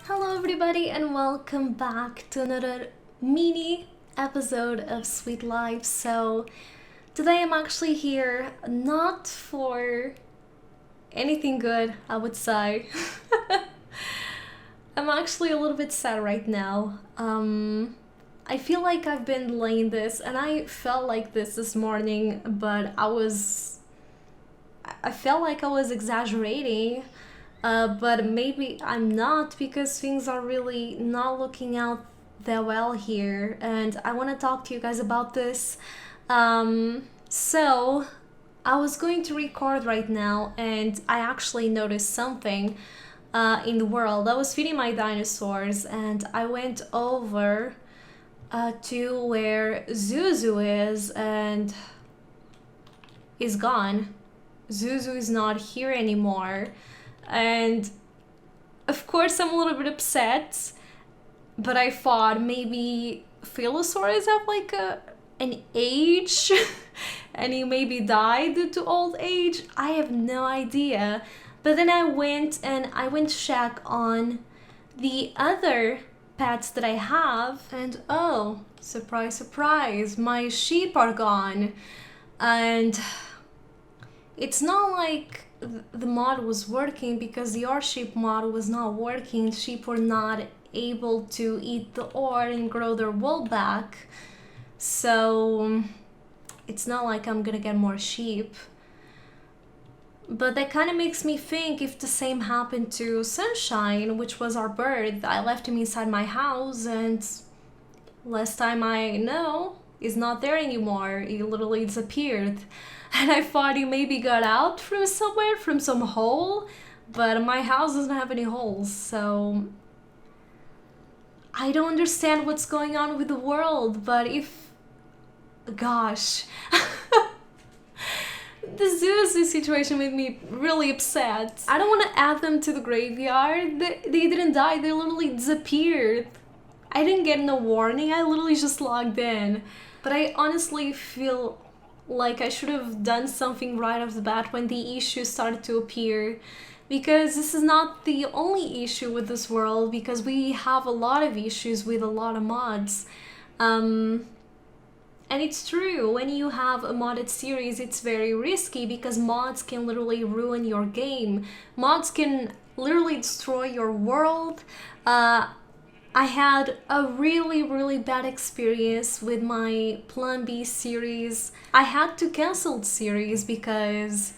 Hello everybody and welcome back to another mini episode of Sweet Life. So today I'm actually here not for anything good, I would say. I'm actually a little bit sad right now. I feel like I've been laying this and I felt like this morning, but I felt like I was exaggerating. But maybe I'm not, because things are really not looking out that well here, and I want to talk to you guys about this. So I was going to record right now and I actually noticed something in the world. I was feeding my dinosaurs and I went over to where Zuzu is, and he's gone. Zuzu is not here anymore. And of course I'm a little bit upset, but I thought maybe Philosaurus have like an age and he maybe died due to old age. I have no idea. But then I went to check on the other pets that I have, and oh, surprise, surprise, my sheep are gone. And it's not like the mod was working, because the ore sheep mod was not working. Sheep were not able to eat the ore and grow their wool back, so it's not like I'm gonna get more sheep. But that kind of makes me think if the same happened to Sunshine, which was our bird. I left him inside my house and last time I know he's not there anymore. He literally disappeared. And I thought he maybe got out from somewhere, from some hole, but my house doesn't have any holes, so I don't understand what's going on with the world. But if, gosh, the Zuzu situation made me really upset. I don't want to add them to the graveyard. They didn't die, they literally disappeared. I didn't get no warning, I literally just logged in. But I honestly feel like I should have done something right off the bat when the issues started to appear, because this is not the only issue with this world, because we have a lot of issues with a lot of mods. And it's true, when you have a modded series it's very risky, because mods can literally ruin your game. Mods can literally destroy your world. I had a really bad experience with my Plan B series. I had to cancel the series because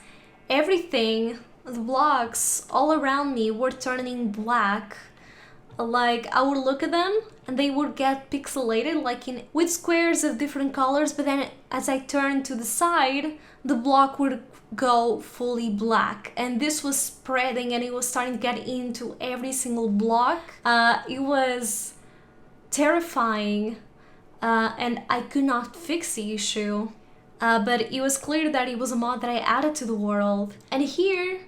everything, the blocks all around me were turning black. Like, I would look at them and they would get pixelated, like with squares of different colors, but then as I turned to the side, the block would go fully black, and this was spreading and it was starting to get into every single block. It was terrifying, and I could not fix the issue, but it was clear that it was a mod that I added to the world. And here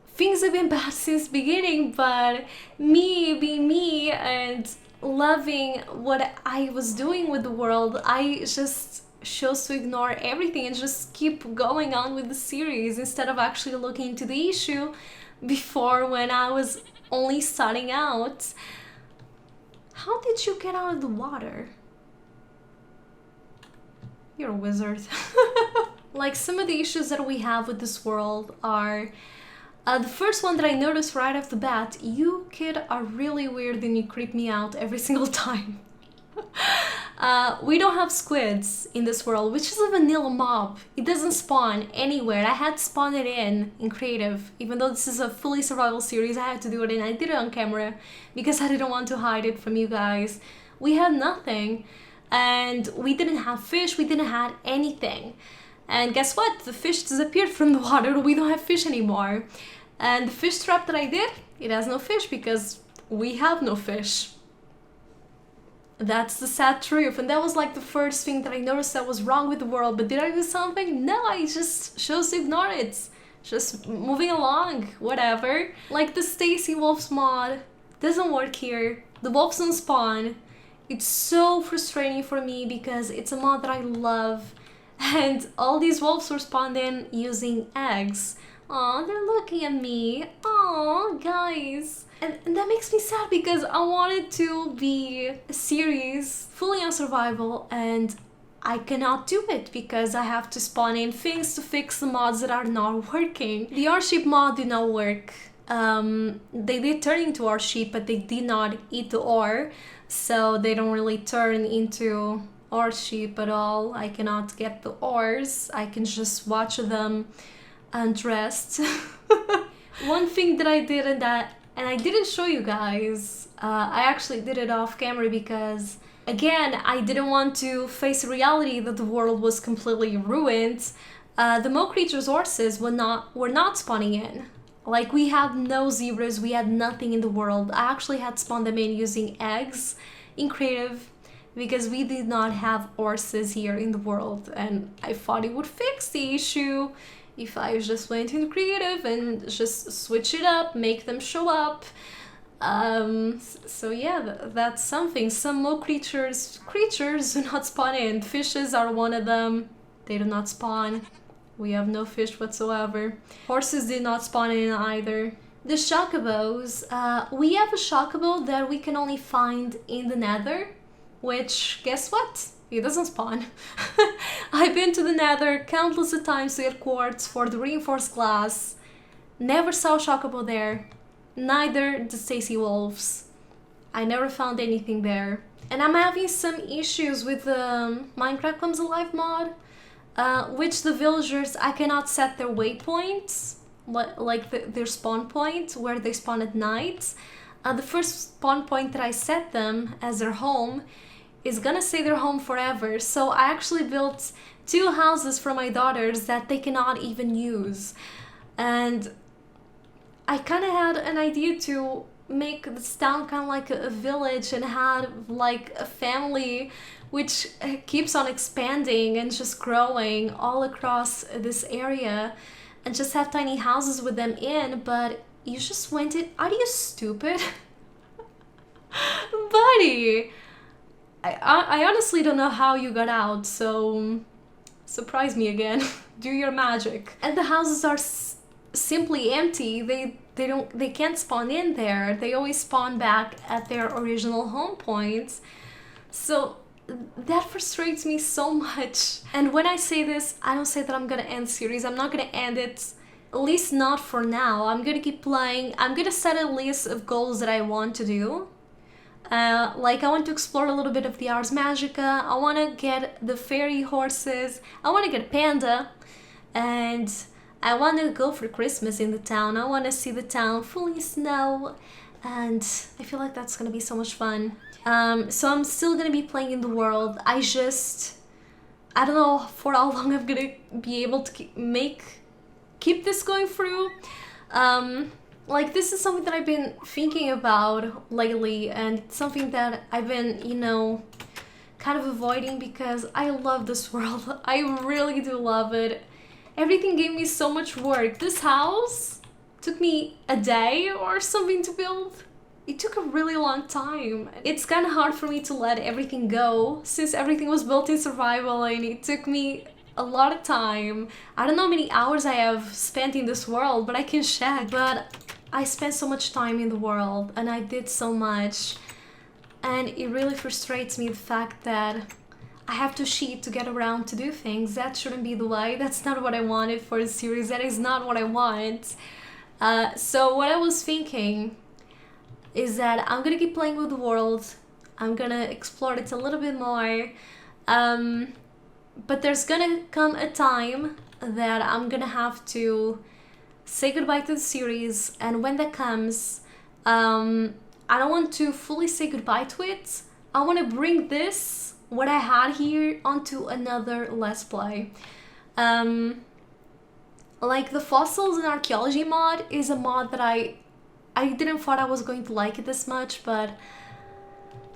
things have been bad since the beginning, but me being me and loving what I was doing with the world, I just chose to ignore everything and just keep going on with the series instead of actually looking into the issue before, when I was only starting out. How did you get out of the water? You're a wizard. Like, some of the issues that we have with this world are the first one that I noticed right off the bat: you kid are really weird and you creep me out every single time. We don't have squids in this world, which is a vanilla mob. It doesn't spawn anywhere. I had to spawn it in creative. Even though this is a fully survival series, I had to do it, and I did it on camera because I didn't want to hide it from you guys. We had nothing, and we didn't have fish, we didn't have anything. And guess what? The fish disappeared from the water. We don't have fish anymore. And the fish trap that I did, it has no fish because we have no fish. That's the sad truth. And that was like the first thing that I noticed that was wrong with the world. But did I do something? No, I just chose to ignore it. Just moving along, whatever. Like, the Stacy wolves mod doesn't work here. The wolves don't spawn. It's so frustrating for me because it's a mod that I love. And all these wolves were spawned in using eggs. Aw, they're looking at me. Aw, guys. And that makes me sad because I want it to be a series fully on survival, and I cannot do it because I have to spawn in things to fix the mods that are not working. The R-sheep mod did not work. They did turn into R-sheep, but they did not eat the ore, so they don't really turn into R-sheep at all. I cannot get the ores, I can just watch them undressed. One thing that I did and I didn't show you guys, I actually did it off camera because, again, I didn't want to face reality that the world was completely ruined. The Mo creatures' horses were not spawning in. Like, we had no zebras, we had nothing in the world. I actually had spawned them in using eggs in creative because we did not have horses here in the world, and I thought it would fix the issue if I just went into creative and just switch it up, make them show up. So yeah, that's something. Some Mo creatures do not spawn in. Fishes are one of them. They do not spawn. We have no fish whatsoever. Horses did not spawn in either. The chocobos, we have a chocobo that we can only find in the nether, which, guess what? It doesn't spawn. I've been to the nether countless of times to get quartz for the reinforced glass. Never saw a chocobo there. Neither the Stacy wolves. I never found anything there. And I'm having some issues with the Minecraft Comes Alive mod, which the villagers, I cannot set their waypoints, like their spawn point, where they spawn at night. The first spawn point that I set them as their home is gonna stay their home forever. So I actually built 2 houses for my daughters that they cannot even use. And I kind of had an idea to make this town kind of like a village and have like a family which keeps on expanding and just growing all across this area, and just have tiny houses with them in. But you just went in. Are you stupid? Buddy! I honestly don't know how you got out, so surprise me again. Do your magic. And the houses are simply empty. They can't spawn in there. They always spawn back at their original home points. So that frustrates me so much. And when I say this, I don't say that I'm gonna end series. I'm not gonna end it, at least not for now. I'm gonna keep playing. I'm gonna set a list of goals that I want to do. Like, I want to explore a little bit of the Ars Magica, I want to get the fairy horses, I want to get a panda, and I want to go for Christmas in the town. I want to see the town fully snow, and I feel like that's going to be so much fun. So I'm still going to be playing in the world. I don't know for how long I'm going to be able to keep this going through. Like, this is something that I've been thinking about lately, and it's something that I've been, kind of avoiding because I love this world. I really do love it. Everything gave me so much work. This house took me a day or something to build. It took a really long time. It's kind of hard for me to let everything go since everything was built in survival, and it took me a lot of time. I don't know how many hours I have spent in this world, but I can check. But I spent so much time in the world, and I did so much, and it really frustrates me, the fact that I have to cheat to get around to do things. That shouldn't be the way. That's not what I wanted for the series. That is not what I want. So what I was thinking is that I'm gonna keep playing with the world. I'm gonna explore it a little bit more. But there's gonna come a time that I'm gonna have to say goodbye to the series, and when that comes, I don't want to fully say goodbye to it. I want to bring this, what I had here, onto another Let's Play. Like, the fossils and archaeology mod is a mod that I didn't thought I was going to like it this much, but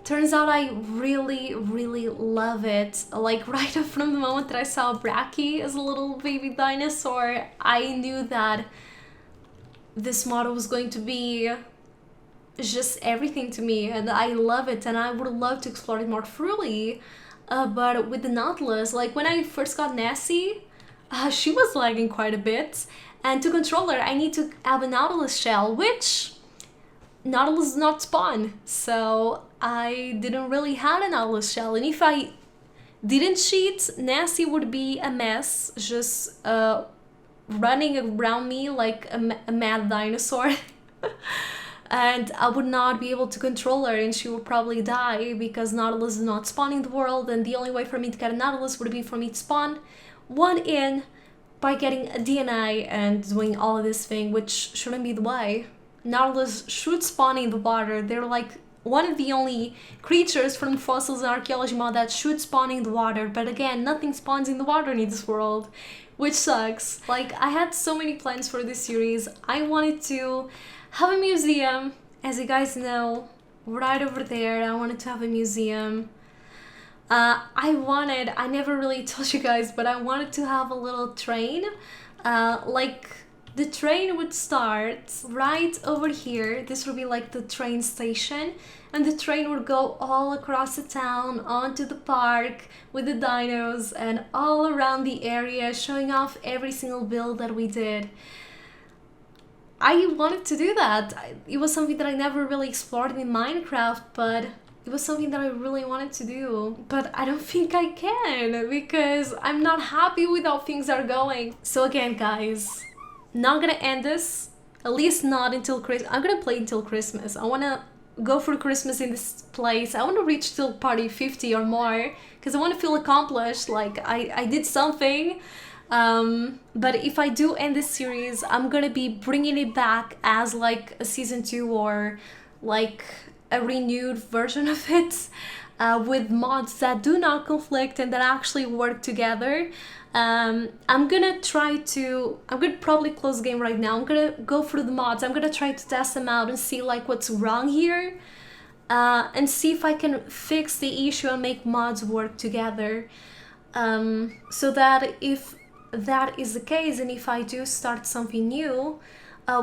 turns out I really, really love it. Like, right up from the moment that I saw Bracky as a little baby dinosaur, I knew that this model was going to be just everything to me, and I love it, and I would love to explore it more thoroughly. But with the Nautilus, like, when I first got Nessie, she was lagging quite a bit, and to control her I need to have a Nautilus shell, which Nautilus did not spawn, so I didn't really have a Nautilus shell. And if I didn't cheat, Nasty would be a mess, just running around me like a mad dinosaur. And I would not be able to control her, and she would probably die because Nautilus is not spawning the world, and the only way for me to get a Nautilus would be for me to spawn one in by getting a DNA and doing all of this thing, which shouldn't be the way. Nautilus should spawn in the water. They're like one of the only creatures from Fossils and Archeology mod that should spawn in the water, but again, nothing spawns in the water in this world, which sucks. Like, I had so many plans for this series. I wanted to have a museum, as you guys know, right over there. I wanted to have a museum. I never really told you guys, but I wanted to have a little train. Like, the train would start right over here. This would be like the train station, and the train would go all across the town onto the park with the dinos and all around the area, showing off every single build that we did. I wanted to do that. It was something that I never really explored in Minecraft, but it was something that I really wanted to do. But I don't think I can, because I'm not happy with how things are going. So again, guys, not gonna end this, at least not until Christmas. I'm gonna play until Christmas. I wanna go for Christmas in this place. I wanna reach till party 50 or more, because I wanna feel accomplished, like I did something. But if I do end this series, I'm gonna be bringing it back as like a season 2 or like a renewed version of it, with mods that do not conflict and that actually work together. I'm gonna probably close the game right now. I'm gonna go through the mods. I'm gonna try to test them out and see like what's wrong here, and see if I can fix the issue and make mods work together, so that if that is the case, and if I do start something new,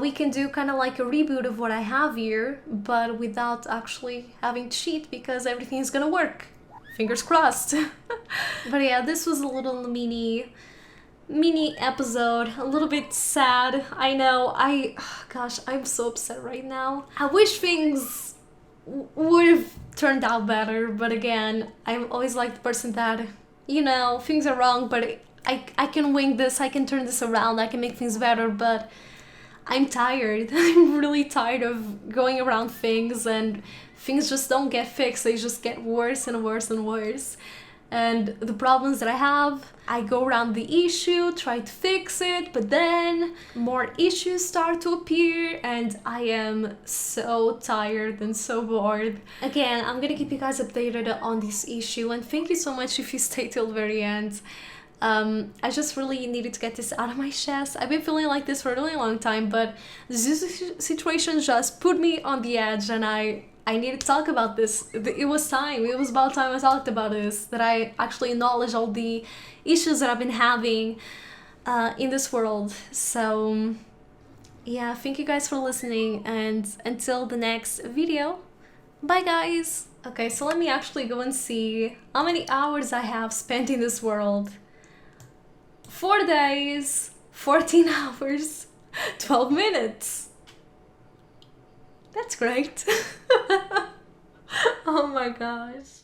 we can do kind of like a reboot of what I have here, but without actually having to cheat, because everything is gonna work. Fingers crossed. But yeah, this was a little mini episode, a little bit sad. I know, gosh, I'm so upset right now. I wish things would have turned out better, but again, I'm always like the person that, you know, things are wrong, but I can wing this, I can turn this around, I can make things better, but I'm tired. I'm really tired of going around things, and things just don't get fixed. They just get worse and worse and worse. And the problems that I have, I go around the issue, try to fix it, but then more issues start to appear, and I am so tired and so bored. Again, I'm gonna keep you guys updated on this issue, and thank you so much if you stay till the very end. I just really needed to get this out of my chest. I've been feeling like this for a really long time, but this situation just put me on the edge, and I need to talk about this. It was time. It was about time I talked about this, that I actually acknowledge all the issues that I've been having in this world. So yeah, thank you guys for listening, and until the next video, bye guys! Okay, so let me actually go and see how many hours I have spent in this world. 4 days, 14 hours, 12 minutes. That's great. Oh my gosh.